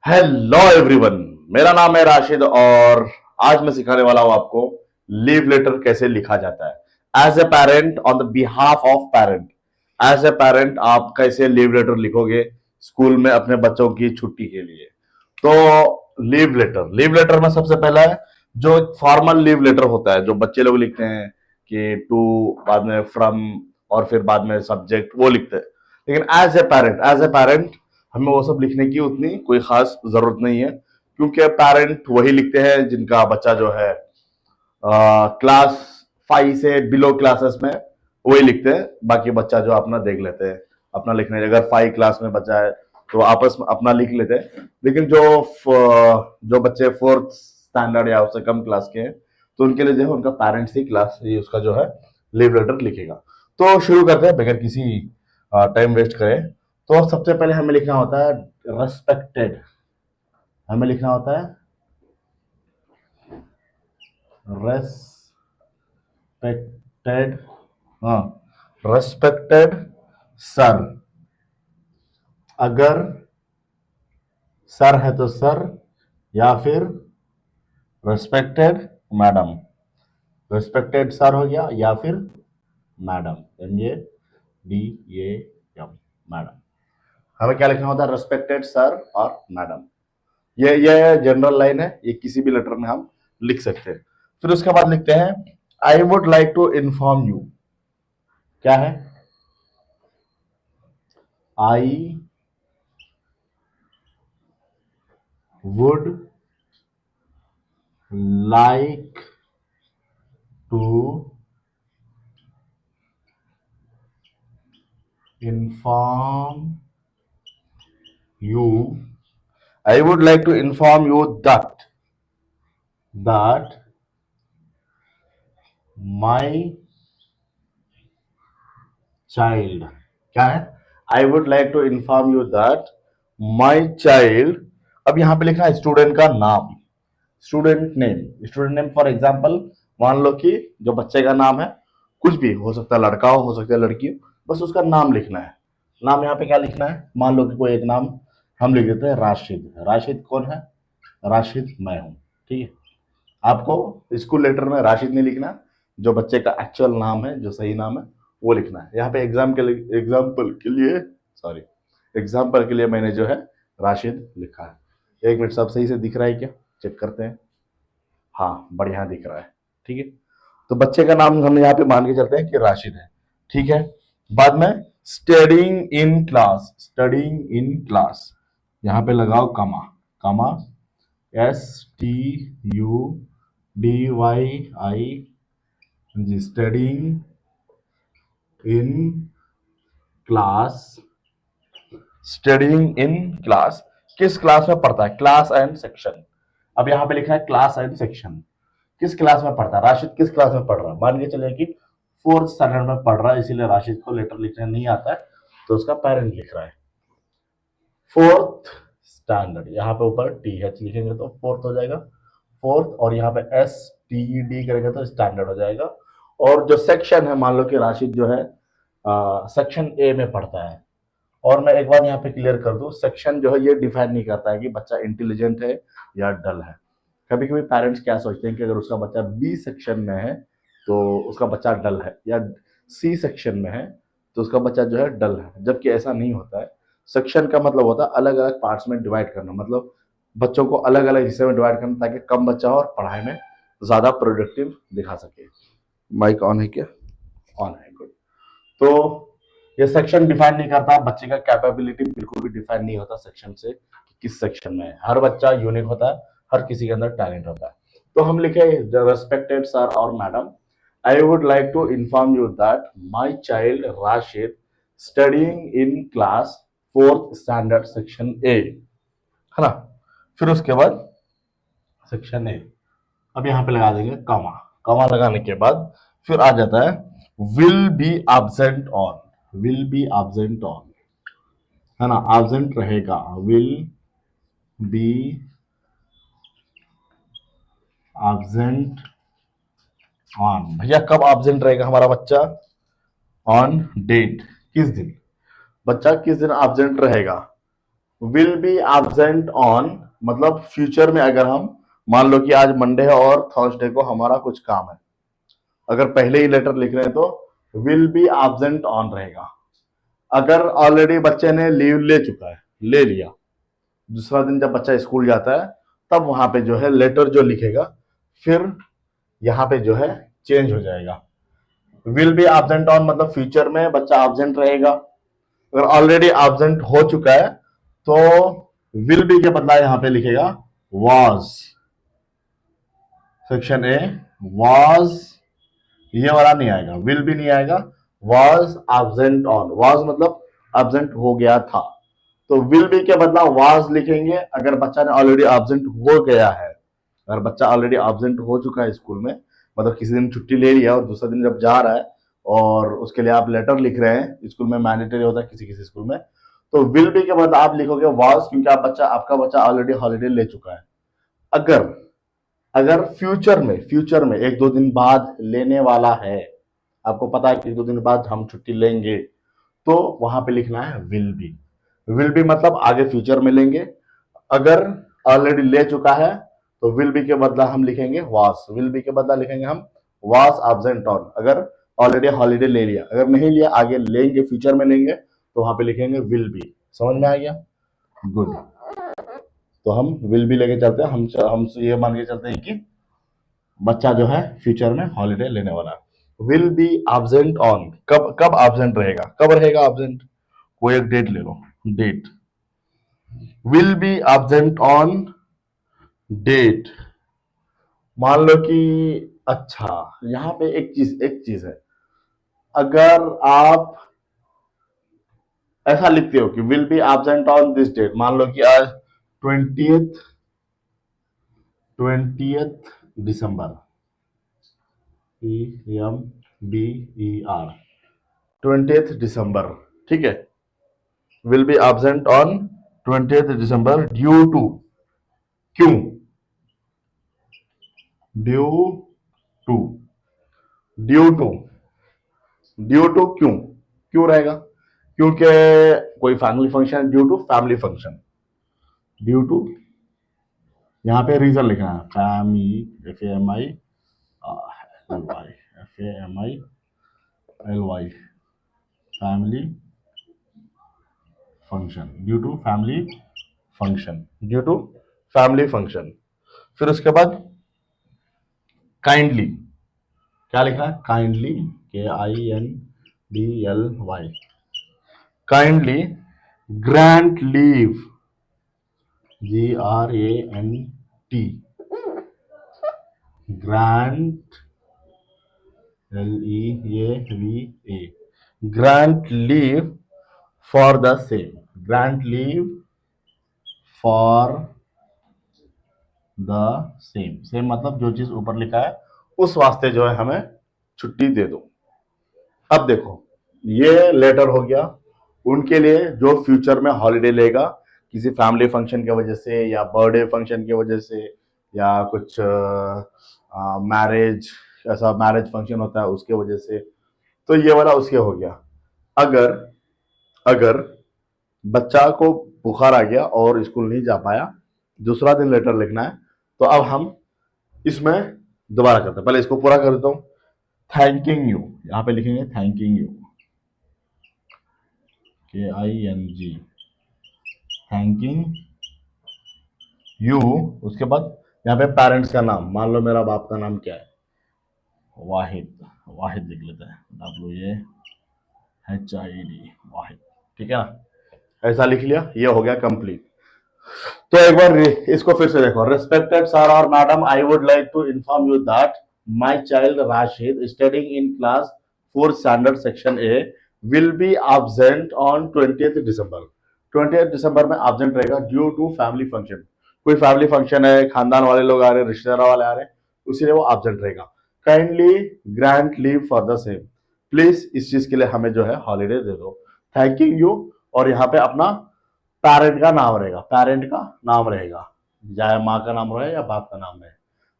Hello everyone. मेरा नाम है राशिद और आज मैं सिखाने वाला हूं आपको लीव लेटर कैसे लिखा जाता है as a parent on the behalf of parent. As a parent आप कैसे लीव लेटर लिखोगे स्कूल में अपने बच्चों की छुट्टी के लिए। तो लीव लेटर में सबसे पहला है जो फॉर्मल लीव लेटर होता है जो बच्चे लोग लिखते हैं कि टू, बाद में फ्रॉम और फिर बाद में सब्जेक्ट वो लिखते हैं। लेकिन एज ए पेरेंट हमें वो सब लिखने की उतनी कोई खास जरूरत नहीं है, क्योंकि पेरेंट वही लिखते हैं जिनका बच्चा जो है क्लास 5 से बिलो क्लासेस में वही लिखते हैं। बाकी बच्चा जो अपना देख लेते हैं अपना लिखने, अगर 5 क्लास में बच्चा है तो आपस में अपना लिख लेते हैं। लेकिन जो बच्चे 4th स्टैंडर्ड या उससे कम क्लास के हैं तो उनके लिए जो है उनका पेरेंट्स ही क्लास ही उसका जो है लीव लेटर लिखेगा। तो शुरू करते हैं बगैर किसी टाइम वेस्ट करें। तो सबसे पहले हमें लिखना होता है रेस्पेक्टेड। हमें लिखना होता है रेस्पेक्टेड, हाँ, रेस्पेक्टेड सर। अगर सर है तो सर, या फिर रेस्पेक्टेड मैडम। रेस्पेक्टेड सर हो गया या फिर मैडम, MADAM, मैडम। हमें क्या लिखना होता है? रेस्पेक्टेड सर और मैडम। ये जनरल लाइन है, ये किसी भी लेटर में हम लिख सकते हैं। फिर उसके बाद लिखते हैं I would like to inform you. क्या है? I would like to inform you, I would like to inform you that my child. क्या है? I would like to inform you that my child. अब यहां पे लिखना है स्टूडेंट का नाम, स्टूडेंट नेम फॉर एग्जाम्पल। मान लो कि जो बच्चे का नाम है कुछ भी हो सकता है, लड़का हो सकता है लड़की हो, बस उसका नाम लिखना है। नाम यहाँ पे क्या लिखना है? मान लो कि कोई एक नाम हम लिख देते हैं राशिद। राशिद कौन है? राशिद मैं हूं। ठीक है, आपको स्कूल लेटर में राशिद नहीं लिखना, जो बच्चे का एक्चुअल नाम है, जो सही नाम है वो लिखना है। यहाँ पे एग्जाम्पल के लिए मैंने जो है राशिद लिखा है। एक मिनट, सब सही से दिख रहा है क्या? चेक करते हैं। हाँ, बढ़िया दिख रहा है। ठीक है, तो बच्चे का नाम हम यहाँ पे मान के चलते हैं कि राशिद है। ठीक है, बाद में स्टडिंग इन क्लास, यहाँ पे लगाओ कमा। कमा, STUDYI, जी, studying in class. Studying in class किस क्लास में पढ़ता है? Class and section. अब यहाँ पे लिखा है क्लास एंड सेक्शन, किस क्लास में पढ़ता है? राशिद किस क्लास में पढ़ रहा है? मान के चलिए कि 4th स्टैंडर्ड में पढ़ रहा है, इसीलिए राशिद को लेटर लिखना नहीं आता है तो उसका पेरेंट लिख रहा है 4th स्टैंडर्ड। यहाँ पे ऊपर TH लिखेंगे तो 4th हो जाएगा, 4th, और यहाँ पे STED करेंगे तो स्टैंडर्ड हो जाएगा। और जो सेक्शन है, मान लो कि राशिद जो है सेक्शन A में पढ़ता है। और मैं एक बार यहाँ पे क्लियर कर दूं, सेक्शन जो है ये डिफाइन नहीं करता है कि बच्चा इंटेलिजेंट है या डल है। कभी कभी पेरेंट्स क्या सोचते हैं कि अगर उसका बच्चा B सेक्शन में है तो उसका बच्चा डल है, या C सेक्शन में है तो उसका बच्चा जो है डल है, जबकि ऐसा नहीं होता है। सेक्शन का मतलब होता है अलग अलग पार्ट्स में डिवाइड करना, मतलब बच्चों को अलग अलग हिस्से में डिवाइड करना ताकि कम बच्चा हो और पढ़ाई में ज्यादा प्रोडक्टिव दिखा सके। माइक ऑन है क्या? ऑन है, गुड। तो ये सेक्शन डिफाइन नहीं करता, बच्चे का कैपेबिलिटी बिल्कुल भी डिफाइन नहीं होता सेक्शन से कि किस सेक्शन में है। हर बच्चा यूनिक होता है, हर किसी के अंदर टैलेंट होता है। तो हम लिखे रेस्पेक्टेड सर और madam, I would like to inform you that my child Rashid studying in class 4th standard section A, है ना। फिर उसके बाद सेक्शन A, अब यहाँ पे लगा देंगे कमा। कमा लगाने के बाद फिर आ जाता है will be absent on. Will be absent on, है ना, एब्सेंट रहेगा। विल बी एब्सेंट ऑन, भैया कब एब्सेंट रहेगा हमारा बच्चा? ऑन डेट, किस दिन बच्चा किस दिन एब्सेंट रहेगा विल बी एब्सेंट ऑन मतलब फ्यूचर में अगर हम मान लो कि आज मंडे है और थर्सडे को हमारा कुछ काम है, अगर पहले ही लेटर लिख रहे हैं तो विल बी एब्सेंट ऑन रहेगा। अगर ऑलरेडी बच्चे ने लीव ले चुका है, ले लिया, दूसरा दिन जब बच्चा स्कूल जाता है तब वहां पे जो है लेटर जो लिखेगा फिर यहां पे जो है चेंज हो जाएगा। विल बी एब्सेंट ऑन मतलब फ्यूचर में बच्चा एब्सेंट रहेगा। अगर ऑलरेडी एब्सेंट हो चुका है तो विल बी के बदला यहां पे लिखेगा वाज। सेक्शन ए वाज, ये वाला नहीं आएगा, विल भी नहीं आएगा, वाज एब्सेंट ऑन, वाज मतलब एब्सेंट हो गया था, तो विल बी के बदला वाज लिखेंगे। अगर बच्चा ने ऑलरेडी एब्सेंट हो गया है, अगर बच्चा ऑलरेडी एब्सेंट हो चुका है स्कूल में, मतलब किसी दिन छुट्टी ले लिया और दूसरा दिन जब जा रहा है और उसके लिए आप लेटर लिख रहे हैं, स्कूल में मैंडेटरी होता है किसी किसी स्कूल में, तो विल बी के बदला आप लिखोगे वाज, क्योंकि आपका बच्चा ऑलरेडी हॉलीडे ले चुका है। अगर अगर फ्यूचर में एक दो दिन बाद लेने वाला है, आपको पता है कि एक दो दिन बाद हम छुट्टी लेंगे, तो वहां पे लिखना है विल बी। विल बी मतलब आगे फ्यूचर में लेंगे। अगर ऑलरेडी ले चुका है तो विल बी के बदला हम लिखेंगे वास, विल बी के बदला लिखेंगे हम वास एब्सेंट ऑन। अगर ऑलरेडी हॉलीडे ले लिया, अगर नहीं लिया आगे लेंगे फ्यूचर में लेंगे तो वहां पे लिखेंगे विल बी। समझ में आ गया? गुड। तो हम विल बी लेके चलते हैं, हम ये मान के चलते हैं कि बच्चा जो है फ्यूचर में हॉलीडे लेने वाला है। विल बी एब्सेंट ऑन, कब कब एब्सेंट रहेगा, कब रहेगा एब्सेंट, कोई एक डेट ले लो, date. Will be absent on date, मान लो कि अच्छा यहां पे एक चीज है, अगर आप ऐसा लिखते हो कि will be absent on this date, मान लो कि आज 20th दिसंबर, EMBER 20th दिसंबर, ठीक है। Will be absent on 20th December due to, क्यों, due to, due to, due to क्यों, क्यों रहेगा, क्योंकि कोई family function, due to family function, due to, यहां पे रीजन लिखना है, family, FAMILY family function, due to family function, due to family function. फिर उसके बाद काइंडली, क्या लिखना है, kindly, KINDLY, kindly grant leave, GRANT, grant, LEAVA, grant leave for the same, grant leave for the same, same मतलब जो चीज ऊपर लिखा है उस वास्ते जो है हमें छुट्टी दे दो। अब देखो ये लेटर हो गया उनके लिए जो फ्यूचर में हॉलीडे लेगा, किसी फैमिली फंक्शन की वजह से या बर्थडे फंक्शन की वजह से या कुछ मैरिज, ऐसा मैरिज फंक्शन होता है उसके वजह से, तो ये वाला उसके हो गया। अगर अगर बच्चा को बुखार आ गया और स्कूल नहीं जा पाया, दूसरा दिन लेटर लिखना है, तो अब हम इसमें दोबारा करते हैं, पहले इसको पूरा कर देता हूं। थैंकिंग यू, यहां पे लिखेंगे thanking you, KING, thanking you. उसके बाद यहाँ पे पेरेंट्स का नाम, मान लो मेरा बाप का नाम क्या है, वाहिद, वाहिद लिख लेते हैं, WAHID, वाहिद, ठीक है ना, ऐसा लिख लिया, ये हो गया कंप्लीट। तो एक बार इसको फिर से देखो। रिस्पेक्टेड सर और madam, I would like to inform you that my child Rashid studying in class 4th standard section A will be absent on 20th December, 20th December में एब्सेंट रहेगा ड्यू टू फैमिली फंक्शन, कोई family function है, खानदान वाले लोग आ रहे हैं, रिश्तेदार वाले आ रहे हैं, उसीलिए वो एब्सेंट रहेगा। Kindly grant leave for the same, please इस चीज के लिए हमें जो है हॉलीडे दे दो। थैंकिंग यू, और यहाँ पे अपना पेरेंट का नाम रहेगा, पेरेंट का नाम रहेगा, चाहे माँ का नाम रहे या बाप का नाम रहे।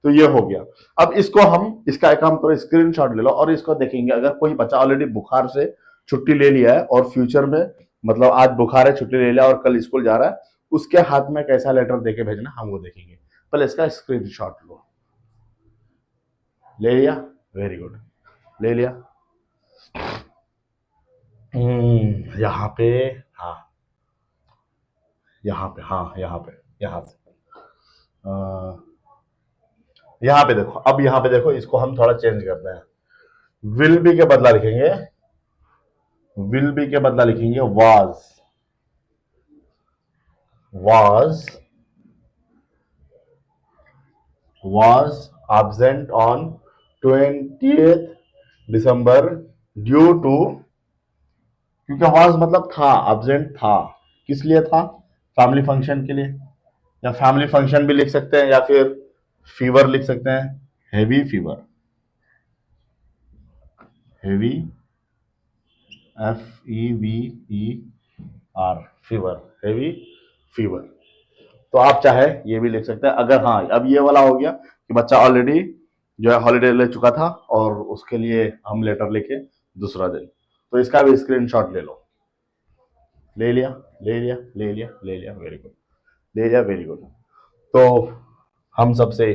तो ये हो गया। अब इसको हम, इसका एक काम करो, स्क्रीनशॉट ले लो और इसको देखेंगे। अगर कोई बच्चा ऑलरेडी बुखार से छुट्टी ले लिया है और फ्यूचर में, मतलब आज बुखार है छुट्टी ले लिया और कल स्कूल जा रहा है, उसके हाथ में कैसा लेटर देके भेजना हम वो देखेंगे। पहले इसका स्क्रीनशॉट लो। ले लिया, वेरी गुड, ले लिया। यहाँ पे, हाँ यहाँ पे, हाँ यहाँ पे, यहाँ से यहाँ पे देखो, अब यहाँ पे देखो, इसको हम थोड़ा चेंज करते हैं। विल बी के बदला लिखेंगे, विल बी के बदला लिखेंगे was, was, was absent on 20th December due to, क्योंकि was मतलब था, absent था, किस लिए था, फैमिली फंक्शन के लिए, या फैमिली फंक्शन भी लिख सकते हैं, या फिर फीवर लिख सकते हैं, heavy fever, heavy, FEVER, fever, heavy fever. तो आप चाहे ये भी लिख सकते हैं। अगर हाँ, अब ये वाला हो गया कि बच्चा ऑलरेडी जो है हॉलीडे ले चुका था और उसके लिए हम लेटर लिखे दूसरा दिन, तो इसका भी स्क्रीनशॉट ले लो। ले लिया, ले लिया, ले लिया, ले लिया, वेरी गुड, ले लिया, वेरी गुड। तो हम सबसे,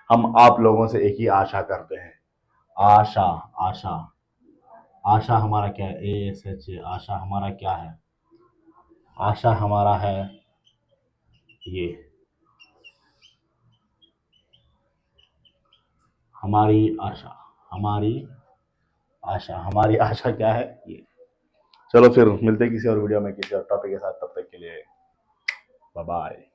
हम आप लोगों से एक ही आशा करते हैं, आशा, आशा, आशा हमारा क्या है, ASHA, आशा हमारा क्या है, आशा हमारा है ये, हमारी आशा, हमारी आशा, हमारी आशा क्या है ये। चलो फिर मिलते हैं किसी और वीडियो में किसी और टॉपिक के साथ, तब तक के लिए बाय बाय।